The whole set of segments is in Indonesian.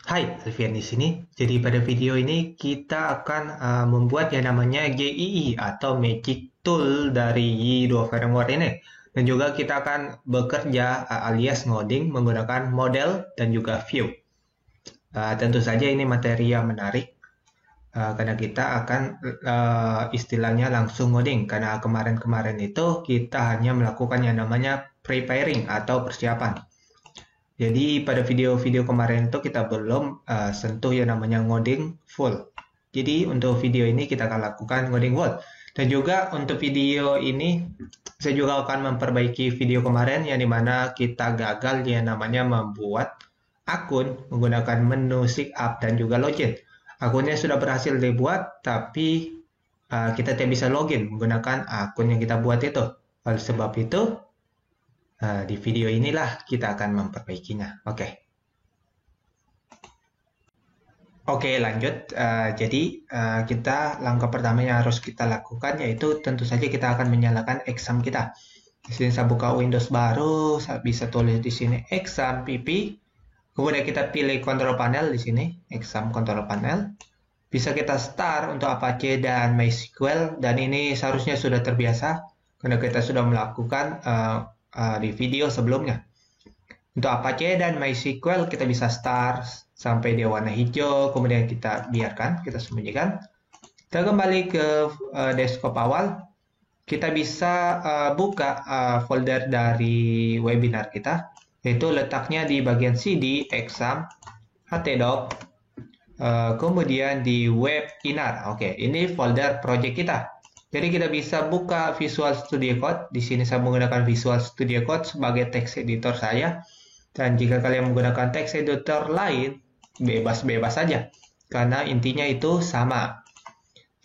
Hai, Alfian di sini. Jadi pada video ini kita akan membuat yang namanya GII atau Magic Tool dari Y2 Framework ini. Dan juga kita akan bekerja alias ngoding menggunakan model dan juga view. Tentu saja ini materi yang menarik karena kita akan istilahnya langsung ngoding. Karena kemarin-kemarin itu kita hanya melakukan yang namanya preparing atau persiapan. Jadi pada video-video kemarin itu kita belum sentuh yang namanya ngoding full. Jadi untuk video ini kita akan lakukan ngoding full. Dan juga untuk video ini saya juga akan memperbaiki video kemarin yang dimana kita gagal yang namanya membuat akun menggunakan menu sign-up dan juga login. Akunnya sudah berhasil dibuat tapi kita tidak bisa login menggunakan akun yang kita buat itu. Oleh sebab itu di video inilah kita akan memperbaikinya. Oke, lanjut. Jadi kita langkah pertama yang harus kita lakukan yaitu tentu saja kita akan menyalakan exam kita. Di sini saya buka Windows baru, saya bisa tulis di sini exam pp. Kemudian kita pilih control panel di sini, exam control panel. Bisa kita start untuk Apache dan MySQL, dan ini seharusnya sudah terbiasa karena kita sudah melakukan di video sebelumnya. Untuk Apache dan MySQL kita bisa start sampai dia warna hijau, kemudian kita biarkan, kita sembunyikan. Kita kembali ke desktop awal, kita bisa buka folder dari webinar kita, yaitu letaknya di bagian CD, exam, htdoc, kemudian di webinar. Oke, ini folder project kita. Jadi kita bisa buka Visual Studio Code. Di sini saya menggunakan Visual Studio Code sebagai text editor saya. Dan jika kalian menggunakan text editor lain, bebas-bebas saja. Karena intinya itu sama.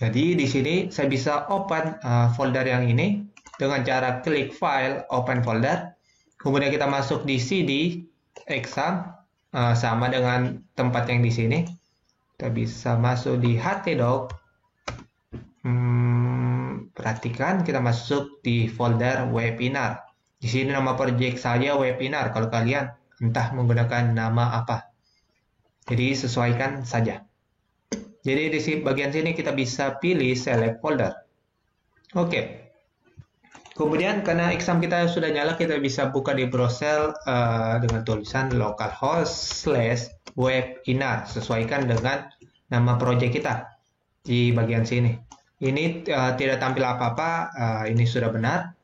Jadi di sini saya bisa open folder yang ini dengan cara klik file, open folder. Kemudian kita masuk di CD, exam, sama dengan tempat yang di sini. Kita bisa masuk di htdoc. Perhatikan kita masuk di folder webinar. Di sini nama project saya webinar. Kalau kalian entah menggunakan nama apa, jadi sesuaikan saja. Jadi di bagian sini kita bisa pilih select folder. Oke. Kemudian karena exam kita sudah nyala, kita bisa buka di browser dengan tulisan localhost/webinar. Sesuaikan dengan nama project kita di bagian sini. Ini tidak tampil apa-apa, ini sudah benar.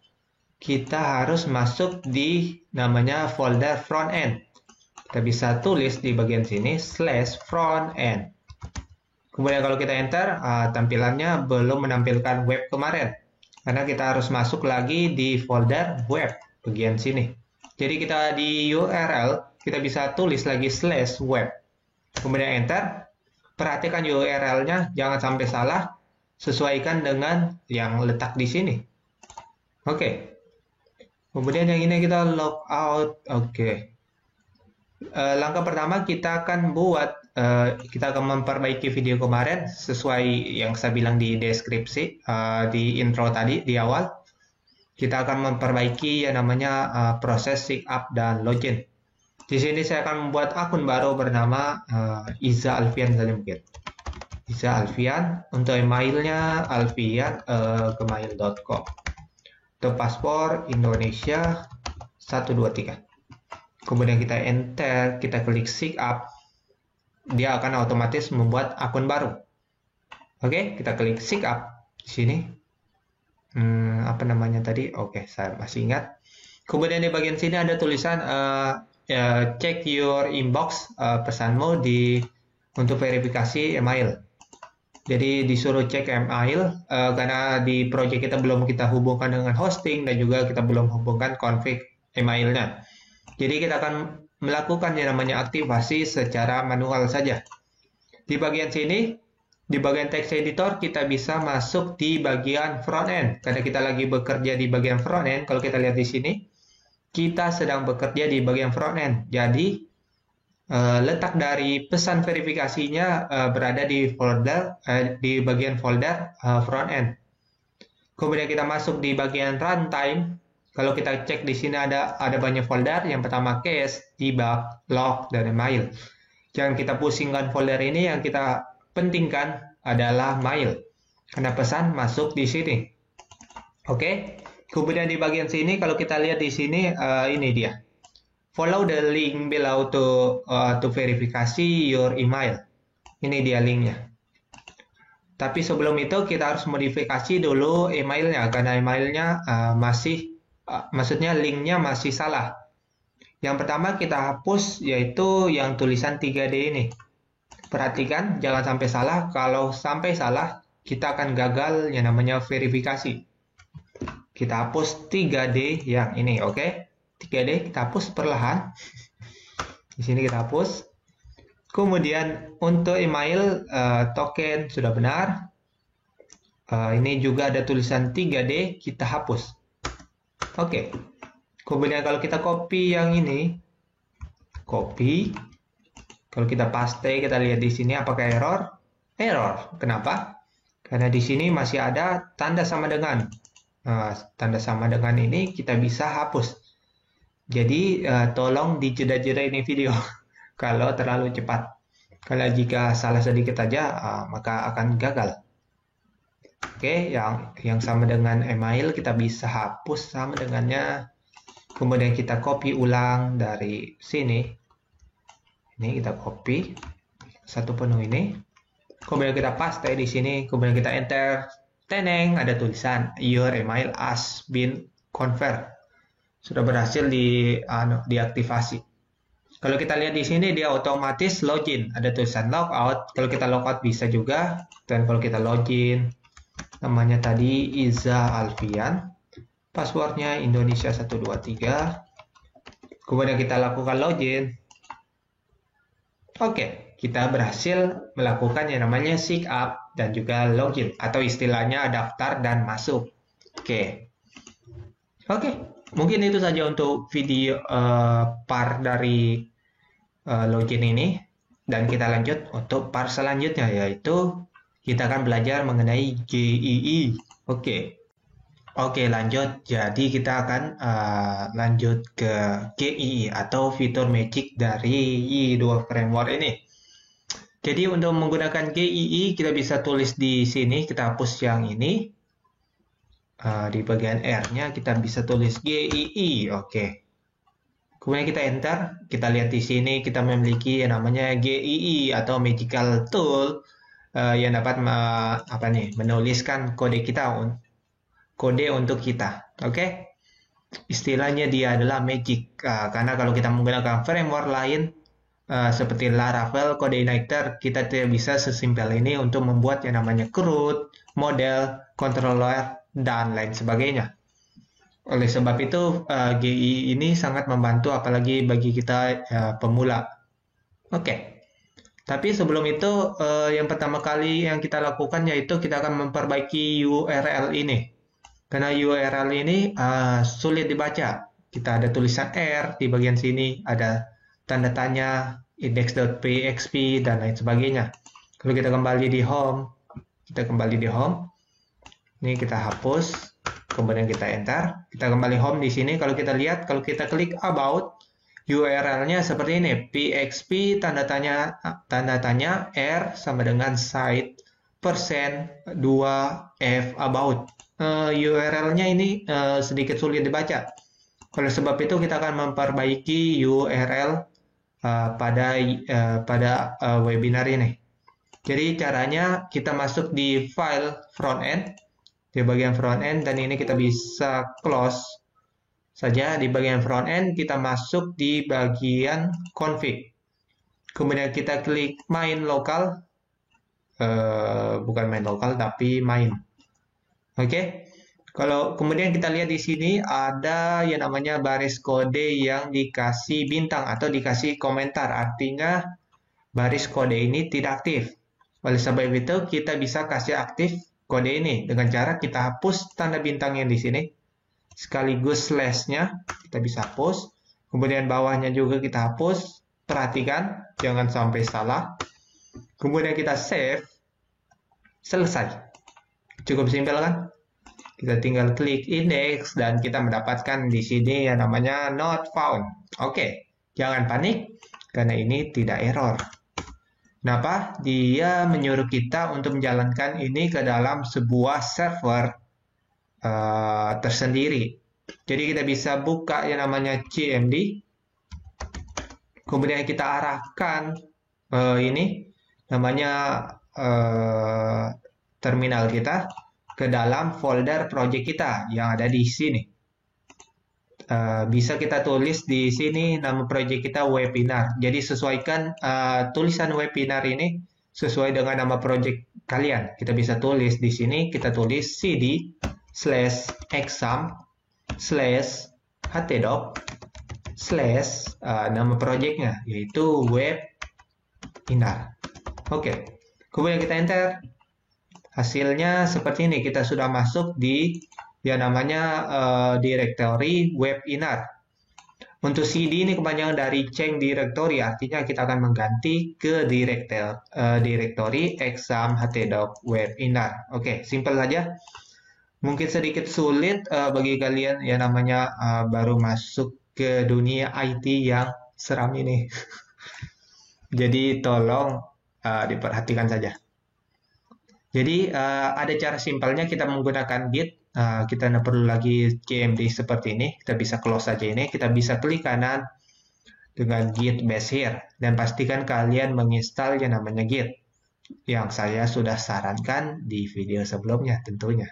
Kita harus masuk di namanya folder frontend. Kita bisa tulis di bagian sini /frontend. Kemudian kalau kita enter, tampilannya belum menampilkan web kemarin. Karena kita harus masuk lagi di folder web bagian sini. Jadi kita di URL, kita bisa tulis lagi /web. Kemudian enter. Perhatikan URL-nya, jangan sampai salah. Sesuaikan dengan yang letak di sini. Oke. Kemudian yang ini kita logout. Oke. Langkah pertama kita akan kita akan memperbaiki video kemarin sesuai yang saya bilang di deskripsi, di intro tadi di awal. Kita akan memperbaiki yang namanya proses sign-up dan login. Di sini saya akan membuat akun baru bernama Iza Alfian saja mungkin. Iza Alfian. Untuk emailnya alfian@gmail.com. Untuk paspor Indonesia 123. Kemudian kita enter, kita klik sign up. Dia akan otomatis membuat akun baru. Oke, kita klik sign up di sini. Apa namanya tadi? Oke, saya masih ingat. Kemudian di bagian sini ada tulisan check your inbox, pesanmu untuk verifikasi email. Jadi disuruh cek email karena di project kita belum kita hubungkan dengan hosting dan juga kita belum hubungkan config emailnya. Jadi kita akan melakukan yang namanya aktivasi secara manual saja. Di bagian sini, di bagian text editor kita bisa masuk di bagian frontend. Karena kita lagi bekerja di bagian frontend, kalau kita lihat di sini, kita sedang bekerja di bagian frontend. Jadi letak dari pesan verifikasinya berada di folder di bagian folder frontend. Kemudian kita masuk di bagian runtime. Kalau kita cek di sini ada banyak folder. Yang pertama case, debug, log, dan email. Jangan kita pusingkan folder ini, yang kita pentingkan adalah mail. Karena pesan masuk di sini. Oke. Kemudian di bagian sini kalau kita lihat di sini ini dia. Follow the link below to verifikasi your email. Ini dia linknya. Tapi sebelum itu kita harus modifikasi dulu emailnya karena emailnya maksudnya linknya masih salah. Yang pertama kita hapus yaitu yang tulisan 3D ini. Perhatikan jangan sampai salah. Kalau sampai salah kita akan gagal yang namanya verifikasi. Kita hapus 3D yang ini, oke? 3D kita hapus perlahan. Di sini kita hapus. Kemudian untuk email token sudah benar. Ini juga ada tulisan 3D, kita hapus. Oke. Kemudian kalau kita copy yang ini, copy. Kalau kita paste, kita lihat di sini apakah error? Error. Kenapa? Karena di sini masih ada tanda sama dengan. Tanda sama dengan ini kita bisa hapus. Jadi tolong dijeda-jeda ini video. Kalau terlalu cepat. Kalau jika salah sedikit saja, maka akan gagal. Oke, yang sama dengan email kita bisa hapus sama dengannya. Kemudian kita copy ulang dari sini. Ini kita copy satu penuh ini. Kemudian kita paste di sini. Kemudian kita enter. Teneng, ada tulisan your email has been confirmed. Sudah berhasil diaktifasi. Kalau kita lihat di sini dia otomatis login, ada tulisan logout. Kalau kita logout bisa juga. Dan kalau kita login, namanya tadi Iza Alfian, passwordnya Indonesia 123. Kemudian kita lakukan login. Oke, kita berhasil melakukan yang namanya sign up dan juga login atau istilahnya daftar dan masuk. Oke, mungkin itu saja untuk video part dari login ini, dan kita lanjut untuk part selanjutnya, yaitu kita akan belajar mengenai GII. Oke, lanjut. Jadi kita akan lanjut ke GII atau fitur magic dari YI2 framework ini. Jadi untuk menggunakan GII kita bisa tulis di sini, kita hapus yang ini. Di bagian R-nya kita bisa tulis GII. Oke. Kemudian kita enter, kita lihat di sini kita memiliki yang namanya GII atau Magical Tool yang dapat menuliskan kode untuk kita. Oke. Istilahnya dia adalah magic karena kalau kita menggunakan framework lain seperti Laravel, Codeinator, kita tidak bisa sesimpel ini untuk membuat yang namanya CRUD, model, controller, dan lain sebagainya. Oleh sebab itu, GII ini sangat membantu apalagi bagi kita pemula. Oke. Tapi sebelum itu, yang pertama kali yang kita lakukan yaitu kita akan memperbaiki URL ini. Karena URL ini sulit dibaca. Kita ada tulisan R di bagian sini, ada tanda tanya, index.php, dan lain sebagainya. Kalau kita kembali di home, ini kita hapus, kemudian kita enter, kita kembali home di sini. Kalau kita lihat, kalau kita klik about, URL-nya seperti ini, php tanda tanya R sama dengan site %2f about. URL-nya ini sedikit sulit dibaca. Oleh sebab itu kita akan memperbaiki URL pada webinar ini. Jadi caranya kita masuk di file frontend, di bagian frontend, dan ini kita bisa close saja. Di bagian frontend kita masuk di bagian config. Kemudian kita klik main lokal, bukan main lokal tapi main. Oke. Kalau kemudian kita lihat di sini ada yang namanya baris kode yang dikasih bintang atau dikasih komentar, artinya baris kode ini tidak aktif. Oleh sebab itu kita bisa kasih aktif kode ini dengan cara kita hapus tanda bintang yang di sini, sekaligus slash-nya kita bisa hapus. Kemudian bawahnya juga kita hapus. Perhatikan jangan sampai salah. Kemudian kita save. Selesai. Cukup simpel kan? Kita tinggal klik index dan kita mendapatkan di sini yang namanya not found. Oke, jangan panik karena ini tidak error. Kenapa? Dia menyuruh kita untuk menjalankan ini ke dalam sebuah server tersendiri. Jadi kita bisa buka yang namanya CMD, kemudian kita arahkan ini namanya terminal kita ke dalam folder project kita yang ada di sini. Bisa kita tulis di sini nama project kita webinar. Jadi sesuaikan tulisan webinar ini sesuai dengan nama project kalian. Kita bisa tulis di sini, kita tulis cd/exam/htdoc/ nama projectnya yaitu webinar. Oke, kemudian kita enter. Hasilnya seperti ini, kita sudah masuk di yang namanya directory webinar. Untuk CD ini kepanjangan dari change directory, artinya kita akan mengganti ke directory exam htdoc webinar. Oke, simple saja. Mungkin sedikit sulit bagi kalian yang namanya baru masuk ke dunia IT yang seram ini. Jadi tolong diperhatikan saja. Jadi ada cara simpelnya kita menggunakan Git. Kita tidak perlu lagi CMD seperti ini. Kita bisa close saja ini. Kita bisa klik kanan dengan Git base here. Dan pastikan kalian menginstal yang namanya Git. Yang saya sudah sarankan di video sebelumnya tentunya.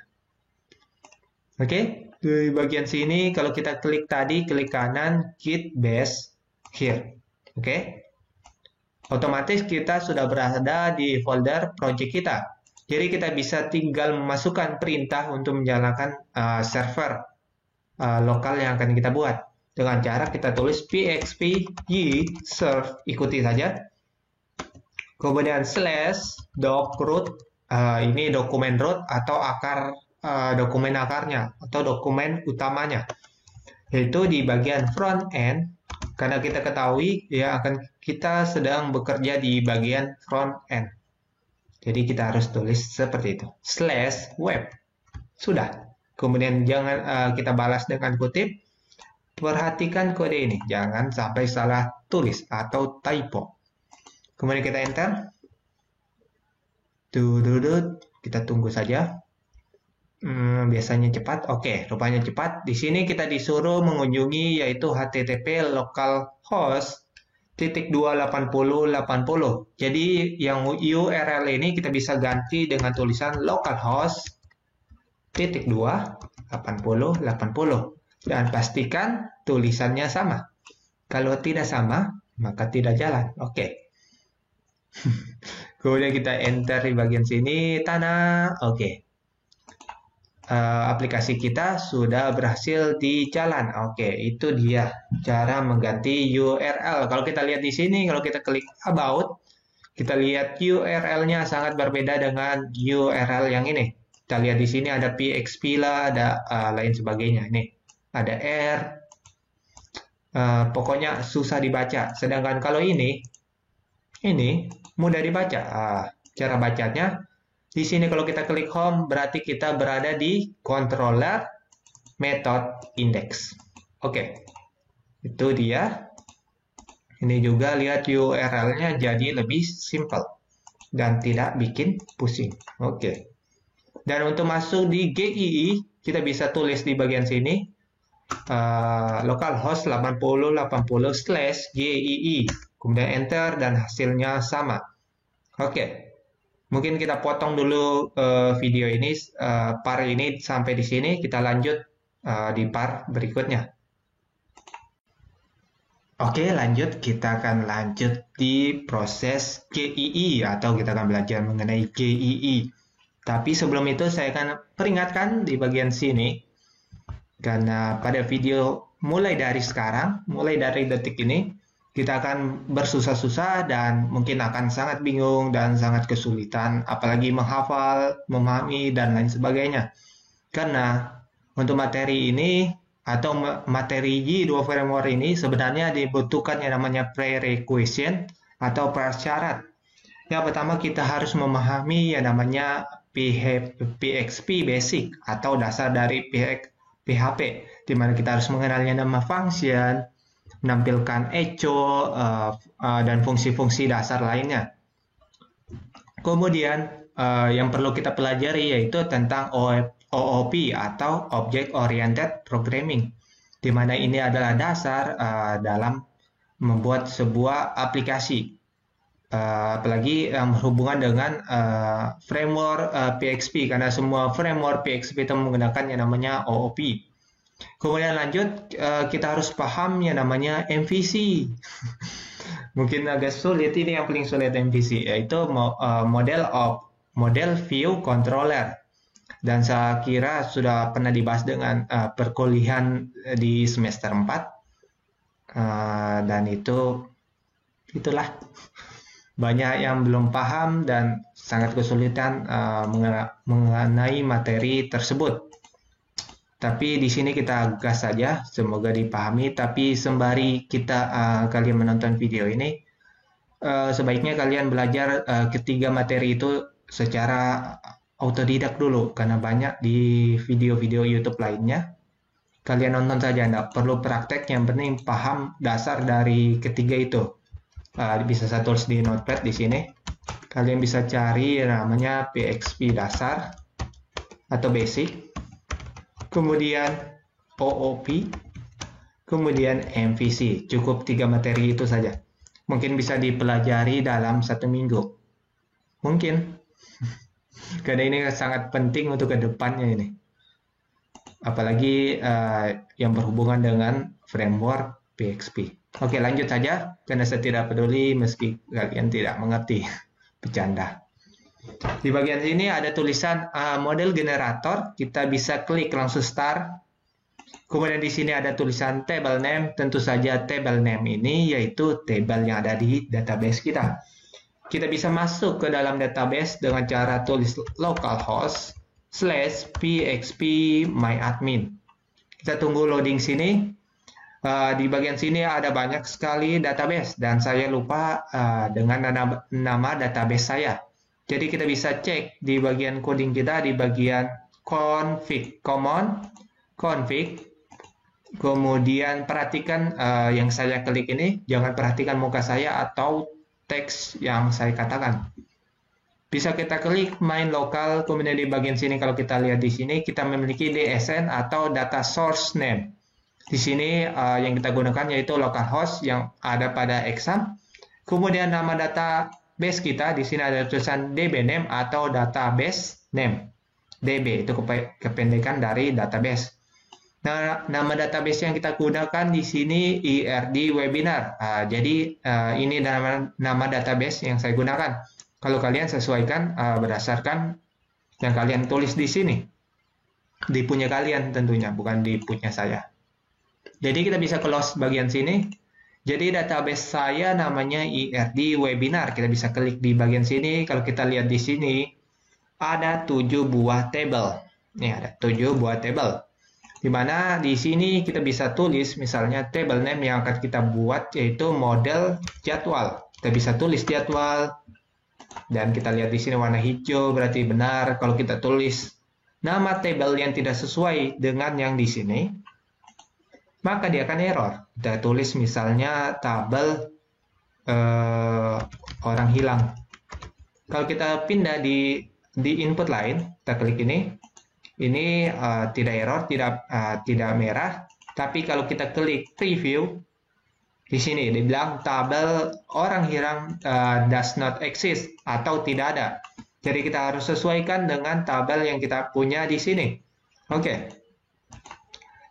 Oke, di bagian sini kalau kita klik tadi, klik kanan Git base here. Oke. Otomatis kita sudah berada di folder project kita. Jadi kita bisa tinggal memasukkan perintah untuk menyalakan server lokal yang akan kita buat. Dengan cara kita tulis php y serve, ikuti saja. Kemudian /doc root, ini dokumen root atau akar dokumen akarnya atau dokumen utamanya. Yaitu di bagian front end, karena kita ketahui ya kita sedang bekerja di bagian front end. Jadi kita harus tulis seperti itu. /web. Sudah. Kemudian jangan kita balas dengan kutip. Perhatikan kode ini. Jangan sampai salah tulis atau typo. Kemudian kita enter. Kita tunggu saja. Biasanya cepat. Oke, rupanya cepat. Di sini kita disuruh mengunjungi yaitu http localhost 28080. Jadi yang URL ini kita bisa ganti dengan tulisan localhost 28080 dan pastikan tulisannya sama. Kalau tidak sama, maka tidak jalan. Oke. Kemudian kita enter di bagian sini, tanah. Oke. Aplikasi kita sudah berhasil di jalan. Oke, itu dia cara mengganti URL. Kalau kita lihat di sini, kalau kita klik about, kita lihat URL-nya sangat berbeda dengan URL yang ini. Kita lihat di sini ada PXP lah, ada lain sebagainya. Ini ada R. Pokoknya susah dibaca. Sedangkan kalau ini mudah dibaca. Cara bacanya di sini kalau kita klik home berarti kita berada di controller method index. Oke. Itu dia. Ini juga lihat URL-nya jadi lebih simple dan tidak bikin pusing. Oke. Dan untuk masuk di GII kita bisa tulis di bagian sini localhost 8080/GII. Kemudian enter dan hasilnya sama. Oke. Mungkin kita potong dulu video ini, part ini sampai di sini. Kita lanjut di part berikutnya. Oke, lanjut. Kita akan lanjut di proses GII atau kita akan belajar mengenai GII. Tapi sebelum itu saya akan peringatkan di bagian sini. Karena pada video mulai dari sekarang, mulai dari detik ini, kita akan bersusah-susah dan mungkin akan sangat bingung dan sangat kesulitan, apalagi menghafal, memahami, dan lain sebagainya. Karena untuk materi ini atau materi Y2 Framework ini sebenarnya dibutuhkan yang namanya prerequisite atau prasyarat. Yang pertama kita harus memahami yang namanya PHP Basic atau dasar dari PHP, di mana kita harus mengenalnya nama function, menampilkan echo, dan fungsi-fungsi dasar lainnya. Kemudian yang perlu kita pelajari yaitu tentang OOP atau Object Oriented Programming, di mana ini adalah dasar dalam membuat sebuah aplikasi, apalagi yang berhubungan dengan framework PHP, karena semua framework PHP itu menggunakan yang namanya OOP. Kemudian lanjut, kita harus paham yang namanya MVC. Mungkin agak sulit, ini yang paling sulit MVC, yaitu Model View Controller. Dan saya kira sudah pernah dibahas dengan perkuliahan di semester 4. Dan itulah banyak yang belum paham dan sangat kesulitan mengenai materi tersebut. Tapi di sini kita gas saja, semoga dipahami. Tapi sembari kalian menonton video ini, sebaiknya kalian belajar ketiga materi itu secara autodidak dulu, karena banyak di video-video YouTube lainnya. Kalian nonton saja, tidak perlu praktek, yang penting paham dasar dari ketiga itu. Bisa saya tulis di notepad di sini. Kalian bisa cari namanya PHP dasar atau basic, kemudian OOP, kemudian MVC. Cukup 3 materi itu saja. Mungkin bisa dipelajari dalam 1 minggu. Mungkin. Karena ini sangat penting untuk ke depannya ini. Apalagi yang berhubungan dengan framework PHP. Oke, lanjut saja. Karena saya tidak peduli meski kalian tidak mengerti. Bercanda. Di bagian sini ada tulisan model generator. Kita bisa klik langsung start. Kemudian di sini ada tulisan table name. Tentu saja table name ini yaitu table yang ada di database kita. Kita bisa masuk ke dalam database dengan cara tulis localhost/phpMyAdmin. Kita tunggu loading sini. Di bagian sini ada banyak sekali database dan saya lupa dengan nama database saya. Jadi kita bisa cek di bagian coding kita, di bagian config, config. Kemudian perhatikan yang saya klik ini, jangan perhatikan muka saya atau teks yang saya katakan. Bisa kita klik main lokal, kemudian di bagian sini kalau kita lihat di sini kita memiliki DSN atau data source name. Di sini yang kita gunakan yaitu localhost yang ada pada exam. Kemudian nama database kita di sini ada tulisan DB name atau database name. DB itu kependekan dari database. Nah, nama database yang kita gunakan di sini IRD webinar. Jadi ini nama database yang saya gunakan. Kalau kalian sesuaikan berdasarkan yang kalian tulis di sini. Di punya kalian tentunya, bukan di punya saya. Jadi kita bisa close bagian sini. Jadi database saya namanya IRD webinar. Kita bisa klik di bagian sini. Kalau kita lihat di sini ada 7 buah table. Nih ada 7 buah table. Di mana di sini kita bisa tulis misalnya table name yang akan kita buat yaitu model jadwal. Kita bisa tulis jadwal dan kita lihat di sini warna hijau berarti benar. Kalau kita tulis nama table yang tidak sesuai dengan yang di sini, maka dia akan error. Kita tulis misalnya tabel orang hilang. Kalau kita pindah di input lain, kita klik ini tidak error, tidak merah. Tapi kalau kita klik preview, di sini dibilang tabel orang hilang does not exist atau tidak ada. Jadi kita harus sesuaikan dengan tabel yang kita punya di sini. Oke.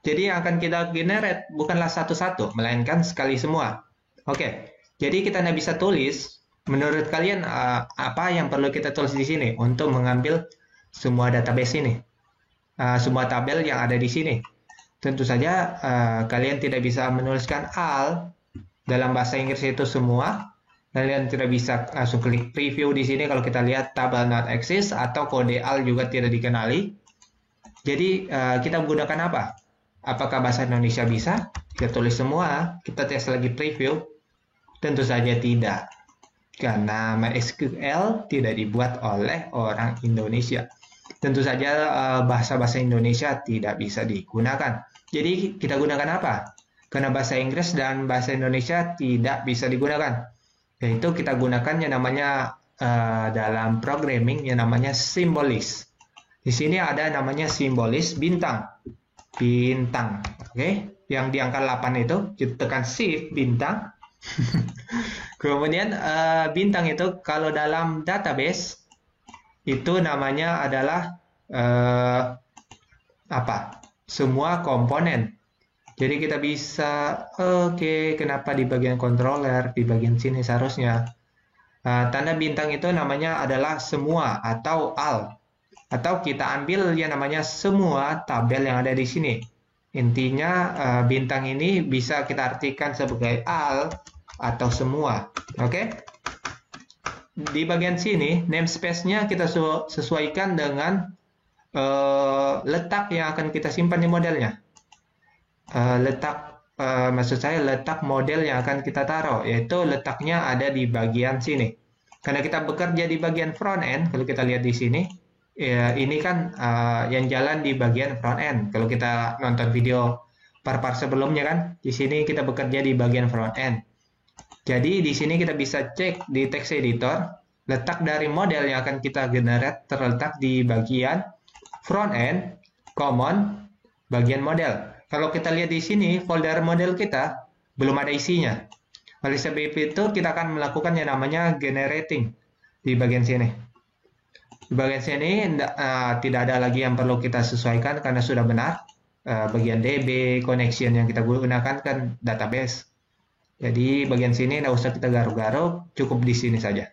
Jadi yang akan kita generate bukanlah satu-satu, melainkan sekali semua. Oke. Jadi kita tidak bisa tulis. Menurut kalian apa yang perlu kita tulis di sini untuk mengambil semua database ini? Semua tabel yang ada di sini. Tentu saja kalian tidak bisa menuliskan all dalam bahasa Inggris itu semua. Kalian tidak bisa langsung klik preview di sini kalau kita lihat tabel not exist atau kode all juga tidak dikenali. Jadi kita menggunakan apa? Apakah bahasa Indonesia bisa? Kita tulis semua. Kita tes lagi preview. Tentu saja tidak. Karena MySQL tidak dibuat oleh orang Indonesia. Tentu saja bahasa-bahasa Indonesia tidak bisa digunakan. Jadi kita gunakan apa? Karena bahasa Inggris dan bahasa Indonesia tidak bisa digunakan. Yaitu kita gunakan yang namanya dalam programming yang namanya simbolis. Di sini ada namanya simbolis bintang. Bintang, oke? Yang di angka 8 itu, kita tekan shift bintang. Kemudian bintang itu kalau dalam database itu namanya adalah semua komponen. Jadi kita bisa, kenapa di bagian controller, di bagian sini seharusnya. Tanda bintang itu namanya adalah semua atau all. Atau kita ambil yang namanya semua tabel yang ada di sini. Intinya bintang ini bisa kita artikan sebagai all atau semua. Oke? Di bagian sini, namespace-nya kita sesuaikan dengan letak yang akan kita simpan di modelnya. Maksud saya letak model yang akan kita taruh, yaitu letaknya ada di bagian sini. Karena kita bekerja di bagian front end, kalau kita lihat di sini, ya, ini kan yang jalan di bagian front end. Kalau kita nonton video part-part sebelumnya kan, di sini kita bekerja di bagian front end. Jadi di sini kita bisa cek di text editor, letak dari model yang akan kita generate terletak di bagian front end, common, bagian model. Kalau kita lihat di sini, folder model kita belum ada isinya. Oleh sebab itu, kita akan melakukan yang namanya generating di bagian sini. Di bagian sini tidak ada lagi yang perlu kita sesuaikan karena sudah benar. Bagian DB, connection yang kita gunakan kan database. Jadi bagian sini tidak usah kita garuk-garuk, cukup di sini saja.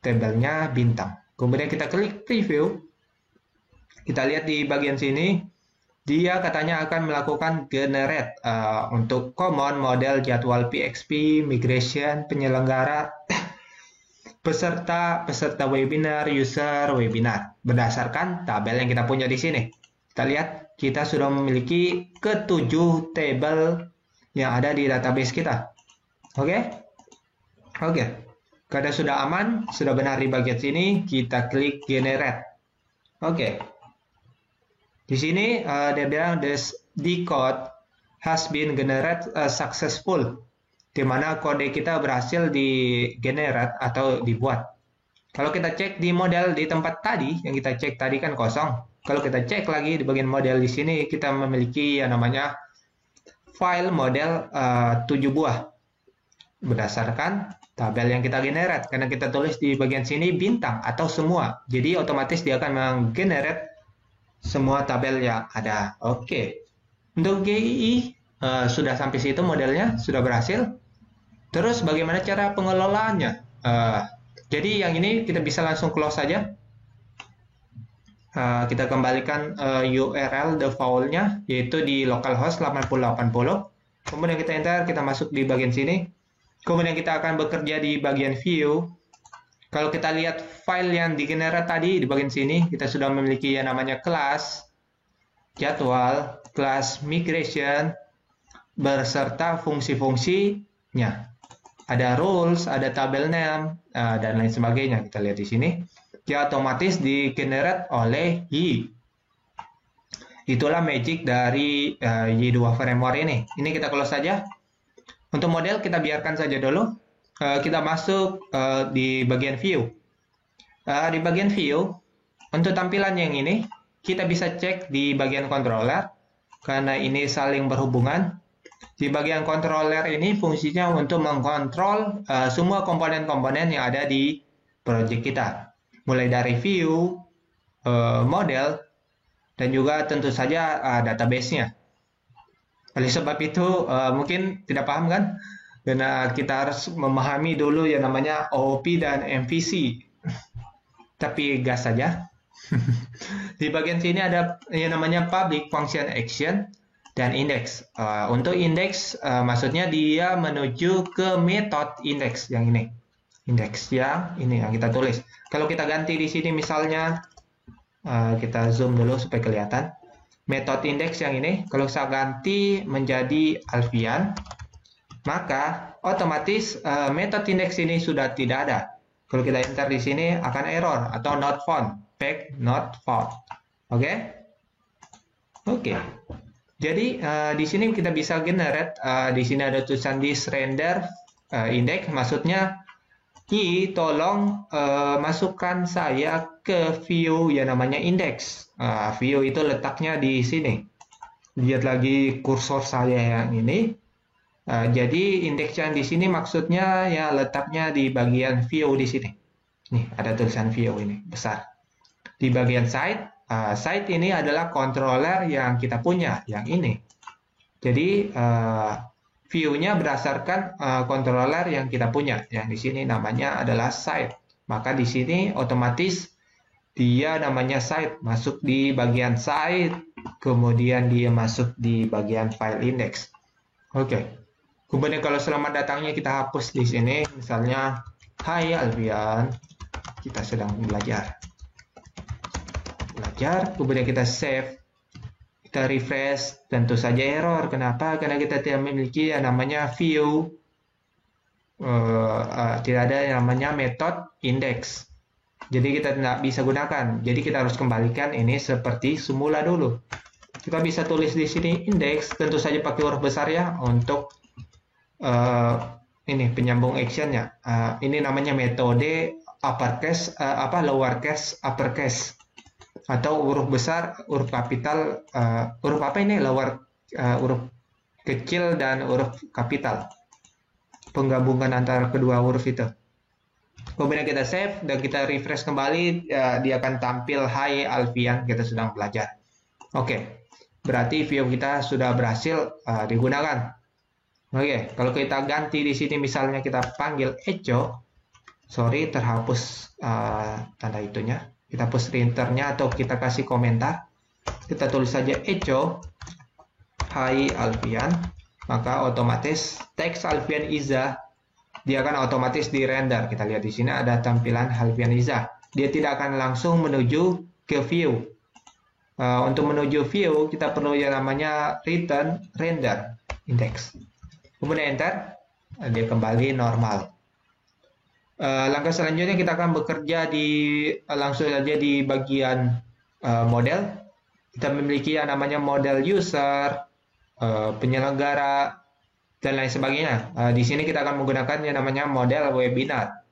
Tabelnya bintang. Kemudian kita klik preview. Kita lihat di bagian sini, dia katanya akan melakukan generate untuk common, model, jadwal PXP, migration, penyelenggara, peserta webinar, user webinar. Berdasarkan tabel yang kita punya di sini. Kita lihat, kita sudah memiliki ke-7 tabel yang ada di database kita. Oke? Karena sudah aman, sudah benar di bagian sini, kita klik generate. Oke. Di sini dia bilang the code has been generated successful, di mana kode kita berhasil di generate atau dibuat. Kalau kita cek di model di tempat tadi, yang kita cek tadi kan kosong. Kalau kita cek lagi di bagian model di sini, kita memiliki yang namanya file model 7 buah. Berdasarkan tabel yang kita generate. Karena kita tulis di bagian sini bintang atau semua. Jadi otomatis dia akan menggenerate semua tabel yang ada. Oke. Untuk GII sudah sampai situ modelnya, sudah berhasil. Terus bagaimana cara pengelolaannya? Jadi yang ini kita bisa langsung close saja. Kita kembalikan URL default-nya, yaitu di localhost 8080. Kemudian kita enter, kita masuk di bagian sini. Kemudian kita akan bekerja di bagian view. Kalau kita lihat file yang digenerate tadi di bagian sini, kita sudah memiliki yang namanya kelas, jadwal, kelas migration, beserta fungsi-fungsinya. Ada rules, ada tabel name, dan lain sebagainya. Kita lihat di sini. Dia otomatis digenerate oleh Y. Itulah magic dari Y2 framework ini. Ini kita close saja. Untuk model kita biarkan saja dulu. Kita masuk di bagian view. Di bagian view, untuk tampilan yang ini, kita bisa cek di bagian controller, karena ini saling berhubungan. Di bagian controller ini fungsinya untuk mengkontrol semua komponen-komponen yang ada di project kita. Mulai dari view, model, dan juga tentu saja database-nya. Oleh sebab itu, mungkin tidak paham kan? Karena kita harus memahami dulu yang namanya OOP dan MVC. Tapi gas saja. Di bagian sini ada yang namanya public function action dan index. Untuk index, maksudnya dia menuju ke metode index yang ini. Index yang ini yang kita tulis. Kalau kita ganti di sini misalnya, kita zoom dulu supaya kelihatan. Metode index yang ini, kalau saya ganti menjadi Alfian, maka otomatis metode index ini sudah tidak ada. Kalau kita enter di sini akan error atau not found, back not found. Oke? Jadi di sini kita bisa generate. Di sini ada tulisan this render index, maksudnya Tolong masukkan saya ke view yang namanya index. View itu letaknya di sini. Lihat lagi kursor saya yang ini. Jadi indeks yang di sini maksudnya ya letaknya di bagian view di sini. Nih ada tulisan view ini besar. Di bagian site, site ini adalah controller yang kita punya, yang ini. Jadi view-nya berdasarkan controller yang kita punya. Yang di sini namanya adalah site. Maka di sini otomatis dia namanya site, masuk di bagian site, kemudian dia masuk di bagian file index. Oke. Kemudian kalau selamat datangnya kita hapus di sini, misalnya, Hai Alfian, kita sedang belajar. Kemudian kita save, kita refresh, tentu saja error. Kenapa? Karena kita tidak memiliki yang namanya view, tidak ada yang namanya method index. Jadi kita tidak bisa gunakan. Jadi kita harus kembalikan ini seperti semula dulu. Kita bisa tulis di sini index, tentu saja pakai huruf besar ya untuk ini penyambung actionnya. Ini namanya metode uppercase, lowercase, uppercase, atau huruf besar, huruf kapital, huruf apa ini? Huruf kecil dan huruf kapital. Penggabungan antara kedua huruf itu. Kemudian kita save dan kita refresh kembali, dia akan tampil Hai Alfian, kita sedang belajar. Oke, berarti view kita sudah berhasil digunakan. Oke, kalau kita ganti di sini misalnya kita panggil Echo, sorry terhapus tanda itunya. Kita hapus rinternya atau kita kasih komentar. Kita tulis saja Echo, Hai Alfian, maka otomatis teks Alfian Iza dia akan otomatis di render. Kita lihat di sini ada tampilan Alfian Iza. Dia tidak akan langsung menuju ke view. Untuk menuju view kita perlu yang namanya return render index. Kemudian enter, dia kembali normal. Langkah selanjutnya kita akan bekerja langsung saja di bagian model. Kita memiliki yang namanya model user, penyelenggara, dan lain sebagainya. Di sini kita akan menggunakan yang namanya model webinar.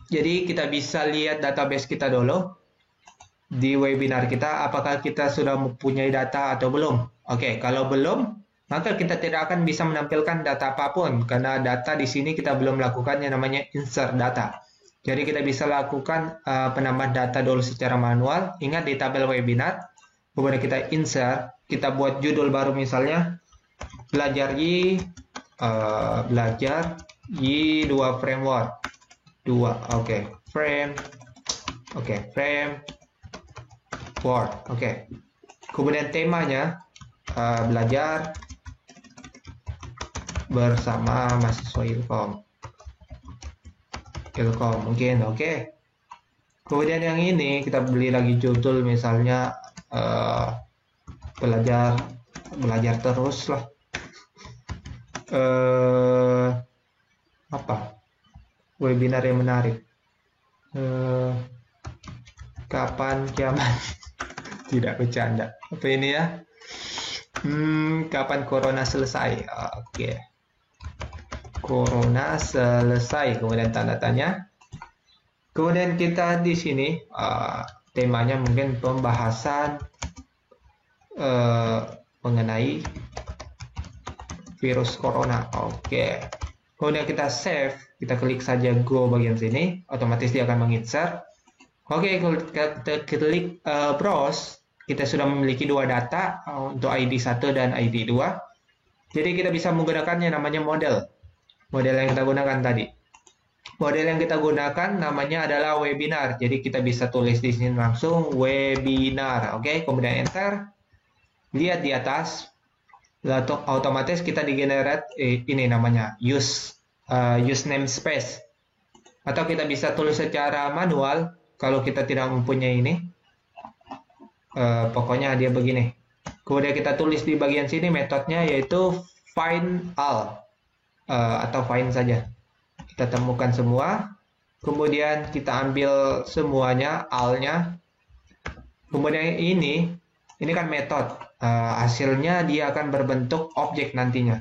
Jadi kita bisa lihat database kita dulu di webinar kita, apakah kita sudah mempunyai data atau belum. Oke, kalau belum, maka kita tidak akan bisa menampilkan data apapun karena data di sini kita belum lakukan yang namanya insert data. Jadi kita bisa lakukan penambahan data dulu secara manual. Ingat di tabel webinar, kemudian kita insert, kita buat judul baru misalnya belajar Y 2 framework 2. Oke, frame. Oke, frame word. Oke. Kemudian temanya belajar bersama mahasiswa Ilkom mungkin. Oke. Kemudian yang ini kita beli lagi judul misalnya belajar terus lah. Apa webinar yang menarik, kapan kiamat. Tidak bercanda apa ini ya, kapan corona selesai. Oke. Corona selesai, kemudian tanda tanya. Kemudian kita di sini temanya mungkin pembahasan mengenai virus corona. Oke. Kemudian kita save, kita klik saja go bagian sini, otomatis dia akan menginsert. Oke, kalau kita klik browse, kita sudah memiliki dua data untuk ID 1 dan ID 2. Jadi kita bisa menggunakan yang namanya model yang kita gunakan tadi. Model yang kita gunakan namanya adalah webinar. Jadi kita bisa tulis di sini langsung webinar. Oke, kemudian enter. Lihat di atas, otomatis kita di-generate ini namanya use namespace. Atau kita bisa tulis secara manual kalau kita tidak mempunyai ini. Pokoknya dia begini. Kemudian kita tulis di bagian sini metodenya yaitu find all atau find saja. Kita temukan semua, kemudian kita ambil semuanya all-nya. Kemudian ini kan metode. Hasilnya dia akan berbentuk objek nantinya.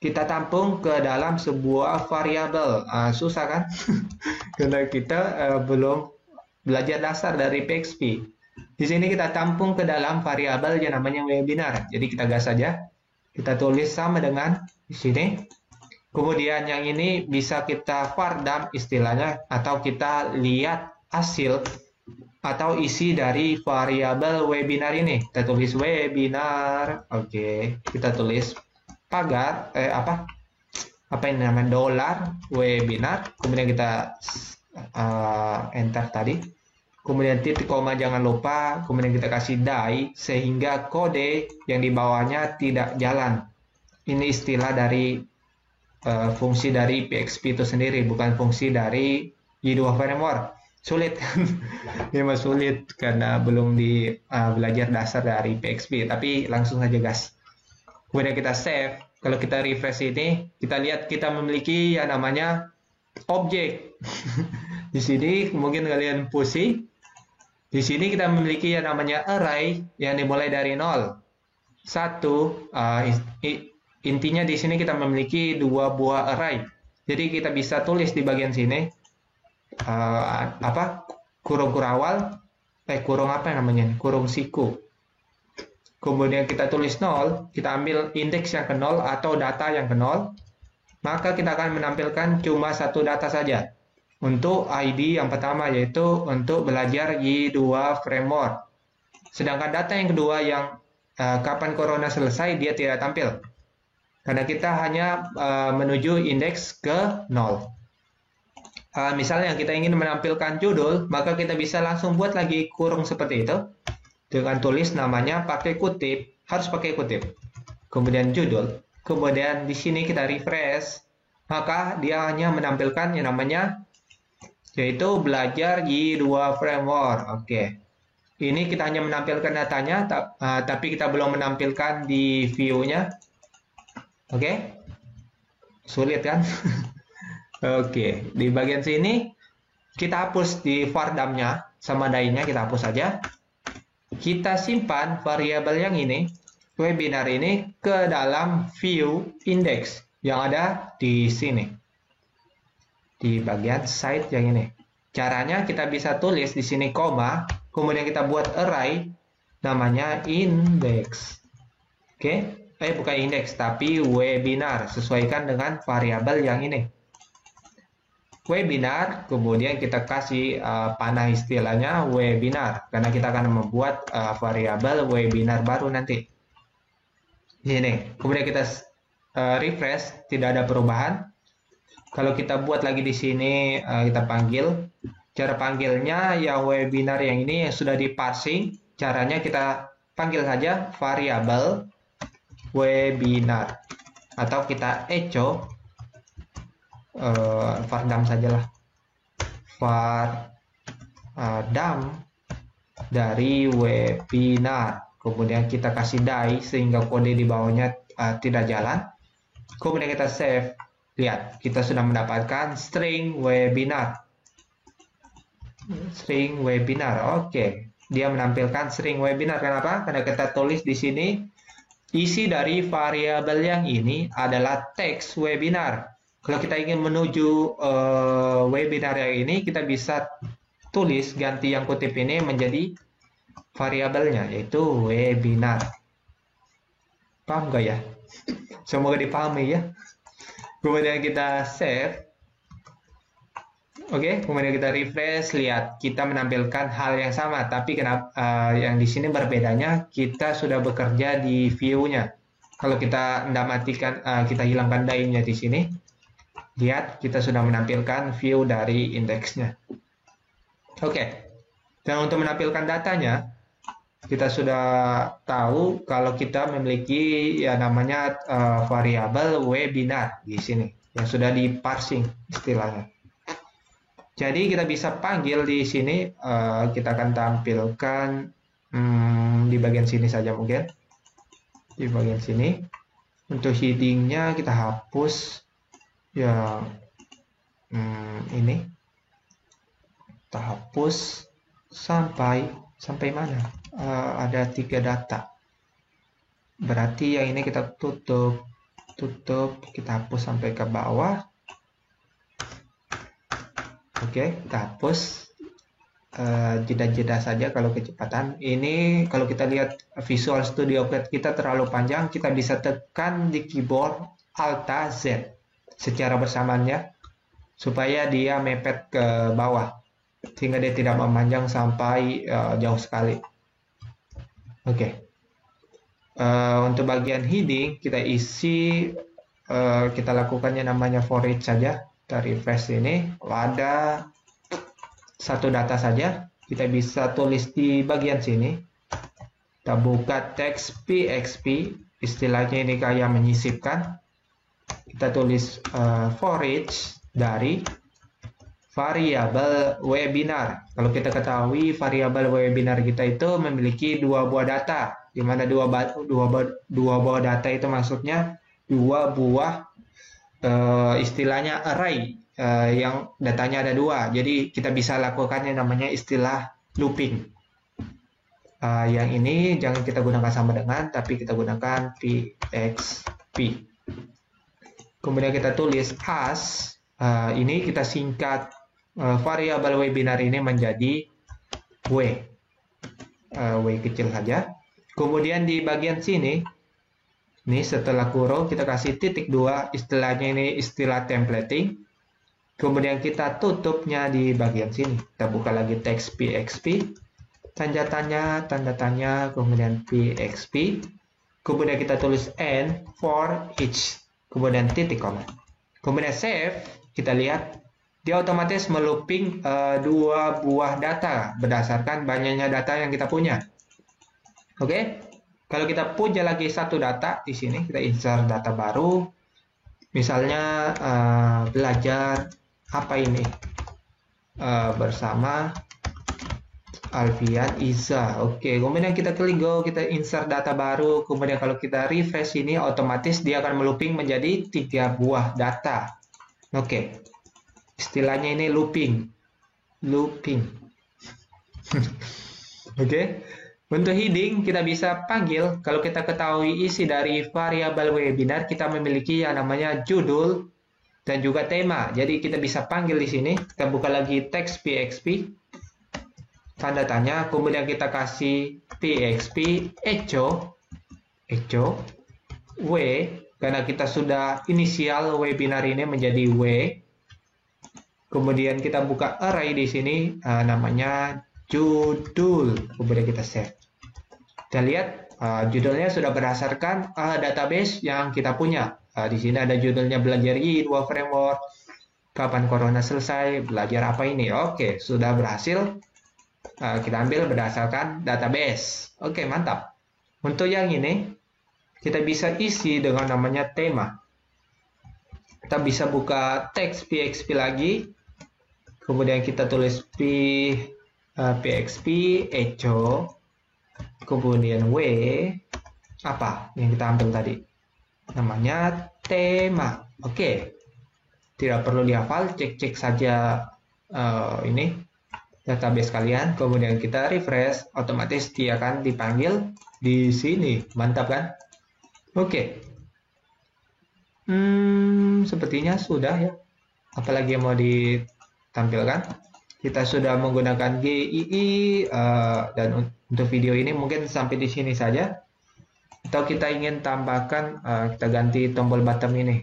kita tampung ke dalam sebuah variabel. Susah kan? Karena kita belum belajar dasar dari PHP. Di sini kita tampung ke dalam variabel yang namanya webinar. Jadi kita gas saja. Kita tulis sama dengan di sini. Kemudian yang ini bisa kita var_dump istilahnya, atau kita lihat hasil atau isi dari variabel webinar ini. Kita tulis webinar. Oke, kita tulis pagar apa ini namanya dolar webinar. Kemudian kita enter tadi. Kemudian titik koma jangan lupa. Kemudian kita kasih die sehingga kode yang di bawahnya tidak jalan. Ini istilah dari fungsi dari PHP itu sendiri, bukan fungsi dari Y2 framework. Sulit kan? Memang sulit karena belum belajar dasar dari PHP, tapi langsung saja gas. Kemudian kita save. Kalau kita refresh ini, kita lihat kita memiliki yang namanya objek. Di sini mungkin kalian pusing. Di sini kita memiliki yang namanya array yang dimulai dari 0. 1. Intinya di sini kita memiliki 2 buah array. Jadi kita bisa tulis di bagian sini kurung kurawal, kurung apa namanya? Kurung siku. Kemudian kita tulis 0, kita ambil indeks yang ke 0 atau data yang ke 0, maka kita akan menampilkan cuma satu data saja. Untuk ID yang pertama, yaitu untuk belajar Y2 framework. Sedangkan data yang kedua yang kapan corona selesai, dia tidak tampil. Karena kita hanya menuju indeks ke 0. Misalnya kita ingin menampilkan judul, maka kita bisa langsung buat lagi kurung seperti itu. Dengan tulis namanya pakai kutip, harus pakai kutip. Kemudian judul. Kemudian di sini kita refresh, maka dia hanya menampilkan yang namanya yaitu belajar Y2 framework. Oke. Ini kita hanya menampilkan datanya, tapi kita belum menampilkan di view-nya. Oke. Sulit kan? Oke. Di bagian sini kita hapus di var_dump-nya sama die-nya, kita hapus saja. Kita simpan variabel yang ini, webinar ini, ke dalam view index yang ada di sini. Di bagian site yang ini. Caranya kita bisa tulis di sini koma, kemudian kita buat array namanya index. Oke. Bukan indeks, tapi webinar. Sesuaikan dengan variabel yang ini. Webinar, kemudian kita kasih panah istilahnya webinar. Karena kita akan membuat variabel webinar baru nanti. Ini. Kemudian kita refresh, tidak ada perubahan. Kalau kita buat lagi di sini, kita panggil. Cara panggilnya yang webinar yang ini yang sudah diparsing. Caranya kita panggil saja variabel webinar, atau kita echo var_dump sajalah, var_dump dari webinar. Kemudian kita kasih die sehingga kode di bawahnya tidak jalan. Kemudian kita save. Lihat, kita sudah mendapatkan string webinar. String webinar. Oke. Dia menampilkan string webinar. Kenapa? Karena kita tulis di sini isi dari variabel yang ini adalah teks webinar. Kalau kita ingin menuju webinar yang ini, kita bisa tulis ganti yang kutip ini menjadi variabelnya, yaitu webinar. Paham nggak ya? Semoga dipahami ya. Kemudian kita save. Oke, kemudian kita refresh, lihat kita menampilkan hal yang sama, tapi kenapa yang di sini berbedanya kita sudah bekerja di view-nya. Kalau kita tidak matikan, kita hilangkan die-nya di sini, lihat kita sudah menampilkan view dari indeksnya. Oke, dan untuk menampilkan datanya, kita sudah tahu kalau kita memiliki ya namanya variabel webinar di sini yang sudah diparsing istilahnya. Jadi kita bisa panggil di sini, kita akan tampilkan di bagian sini saja mungkin. Di bagian sini. Untuk heading-nya kita hapus yang ini. Kita hapus sampai mana? Ada 3 data. Berarti yang ini kita tutup. tutup, kita hapus sampai ke bawah. Oke, kita hapus jeda-jeda saja kalau kecepatan. Ini kalau kita lihat Visual Studio Code kita terlalu panjang, kita bisa tekan di keyboard Alt Z secara bersamaan ya, supaya dia mepet ke bawah sehingga dia tidak memanjang sampai jauh sekali. Oke. Untuk bagian heading kita isi, kita lakukannya namanya for each saja. Kita refresh ini, ada satu data saja, kita bisa tulis di bagian sini. Kita buka teks PXP, istilahnya ini kayak menyisipkan. Kita tulis for each dari variabel webinar. Kalau kita ketahui variabel webinar kita itu memiliki dua buah data, di mana dua buah data itu maksudnya dua buah istilahnya array, yang datanya ada dua. Jadi kita bisa lakukan yang namanya istilah looping. Yang ini jangan kita gunakan sama dengan, tapi kita gunakan PXP. Kemudian kita tulis as, ini kita singkat variabel webinar ini menjadi W. W kecil saja. Kemudian di bagian sini, ini setelah kurung kita kasih titik 2, istilahnya ini istilah templating. Kemudian kita tutupnya di bagian sini. Kita buka lagi teks PXP, tanda tanya, kemudian PXP. Kemudian kita tulis and for each, kemudian titik koma. Kemudian save, kita lihat dia otomatis melooping dua buah data berdasarkan banyaknya data yang kita punya. Oke. Kalau kita punya lagi satu data di sini, kita insert data baru. Misalnya belajar apa ini bersama Alfian Iza. Oke, kemudian kita klik go, kita insert data baru. Kemudian kalau kita refresh ini, otomatis dia akan melooping menjadi 3 buah data. Oke, istilahnya ini looping. Oke. Untuk heading kita bisa panggil, kalau kita ketahui isi dari variabel webinar, kita memiliki yang namanya judul dan juga tema. Jadi kita bisa panggil di sini. Kita buka lagi teks PXP, tanda tanya, kemudian kita kasih PXP echo W, karena kita sudah inisial webinar ini menjadi W. Kemudian kita buka array di sini, namanya judul, kemudian kita save. Kita lihat judulnya sudah berdasarkan database yang kita punya. Di sini ada judulnya belajar I2 framework, kapan corona selesai, belajar apa ini. Oke, sudah berhasil kita ambil berdasarkan database. Oke, mantap. Untuk yang ini kita bisa isi dengan namanya tema. Kita bisa buka teks PXP lagi, kemudian kita tulis PXP echo, kemudian W, apa yang kita ambil tadi, namanya tema. Oke, tidak perlu dihafal, cek saja ini database kalian, kemudian kita refresh, otomatis dia akan dipanggil di sini. Mantap kan? Oke, sepertinya sudah ya. Apalagi yang mau ditampilkan? Kita sudah menggunakan GII, dan untuk video ini mungkin sampai di sini saja. Atau kita ingin tambahkan, kita ganti tombol bottom ini.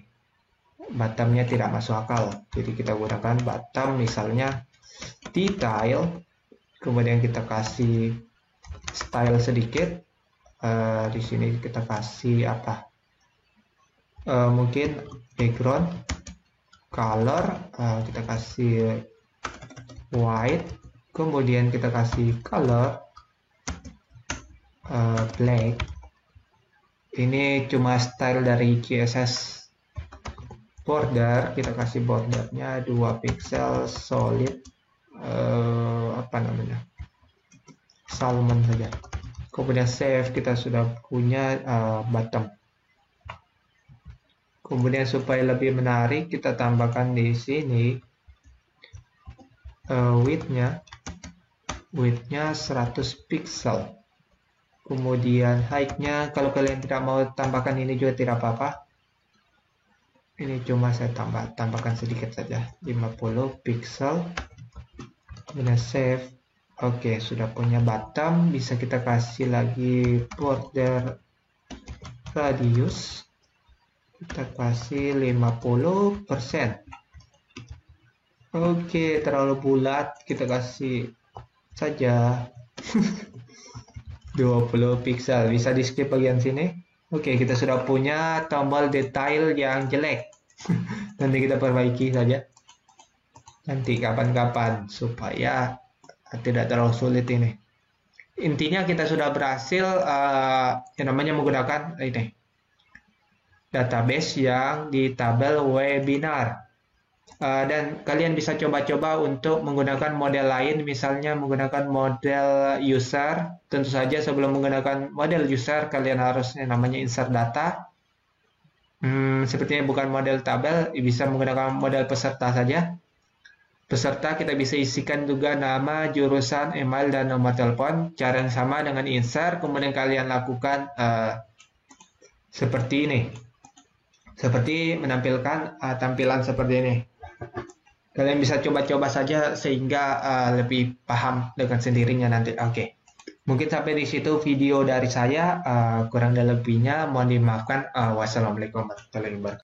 Bottomnya tidak masuk akal, jadi kita gunakan bottom misalnya detail. Kemudian kita kasih style sedikit. Di sini kita kasih apa? Mungkin background color, kita kasih white, kemudian kita kasih color black. Ini cuma style dari CSS. Border, kita kasih bordernya 2 pixel solid, apa namanya, salmon saja. Kemudian save, kita sudah punya bottom. Kemudian supaya lebih menarik, kita tambahkan di sini width-nya 100 pixel. Kemudian height-nya, kalau kalian tidak mau tambahkan ini juga tidak apa-apa. Ini cuma saya tambahkan sedikit saja, 50 pixel, kemudian save. Oke, sudah punya bottom. Bisa kita kasih lagi border radius, kita kasih 50%. Oke, terlalu bulat, kita kasih saja 20 pixel. Bisa di skip bagian sini. Oke, kita sudah punya tombol detail yang jelek. Nanti kita perbaiki saja nanti kapan-kapan supaya tidak terlalu sulit ini. Intinya kita sudah berhasil yang namanya menggunakan ini database yang di tabel webinar. Dan kalian bisa coba-coba untuk menggunakan model lain, misalnya menggunakan model user. Tentu saja sebelum menggunakan model user, kalian harus yang namanya insert data. Sepertinya bukan model tabel, bisa menggunakan model peserta saja. Peserta kita bisa isikan juga nama, jurusan, email, dan nomor telepon. Cara yang sama dengan insert, kemudian kalian lakukan seperti ini. Seperti menampilkan tampilan seperti ini. Kalian bisa coba-coba saja sehingga lebih paham dengan sendirinya nanti. Oke. Mungkin sampai di situ video dari saya. Kurang dan lebihnya mohon dimaafkan. Wassalamualaikum warahmatullahi wabarakatuh.